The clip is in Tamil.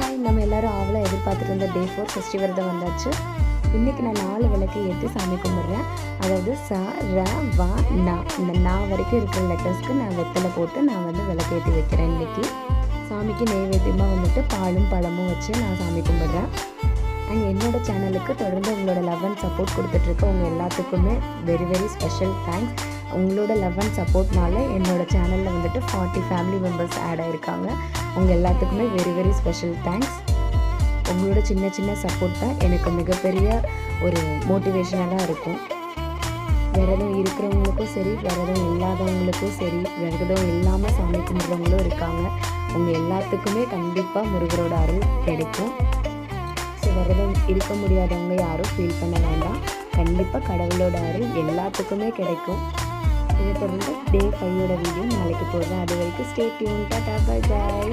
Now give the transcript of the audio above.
ஹாய், நம்ம எல்லாரும் ஆவலாக எதிர்பார்த்துட்டு இருந்த டே 4 ஃபெஸ்டிவல் விரதம் வந்தாச்சு. இன்றைக்கி நான் 4 விளக்கு ஏற்றி சாமி கும்பிட்றேன். அதாவது ச ர வ ந இந்த நா வரைக்கும் இருக்கிற லெட்டர்ஸ்க்கு நான் வெத்தலை போட்டு நான் விளக்கு ஏற்றி வைக்கிறேன். இன்றைக்கி சாமிக்கு நெய்வேத்தியமாக பாலும் பழமும் வச்சு நான் சாமி கும்பிட்றேன். அண்ட் என்னோடய சேனலுக்கு தொடர்ந்து உங்களோட லவ் அண்ட் சப்போர்ட் கொடுத்துட்ருக்க உங்கள் எல்லாத்துக்குமே வெரி வெரி ஸ்பெஷல் தேங்க்ஸ். உங்களோட லவ் அண்ட் சப்போர்ட்னால என்னோடய சேனலில் 40 ஃபேமிலி மெம்பர்ஸ் ஆட் ஆகிருக்காங்க. உங்கள் எல்லாத்துக்குமே வெரி வெரி ஸ்பெஷல் தேங்க்ஸ். உங்களோட சின்ன சின்ன சப்போர்ட் தான் எனக்கு மிகப்பெரிய ஒரு மோட்டிவேஷனாக தான் இருக்கும். விரதம் இருக்கிறவங்களுக்கும் சரி, விரதம் இல்லாதவங்களுக்கும் சரி, விரதம் இல்லாமல் சாமி கும்பிட்றவங்களும் இருக்காங்க. உங்கள் எல்லாத்துக்குமே கண்டிப்பாக முருகரோட அருள் கிடைக்கும். ஸோ விரதம் இருக்க முடியாதவங்க யாரும் ஃபீல் பண்ண வேண்டாம். கண்டிப்பாக கடவுளோட அருள் எல்லாத்துக்குமே கிடைக்கும். இதை தொடர்ந்து டே 5 வீடியோ நாளைக்கு போடுறேன். அது வரைக்கும் stay tune. Tata, bye bye.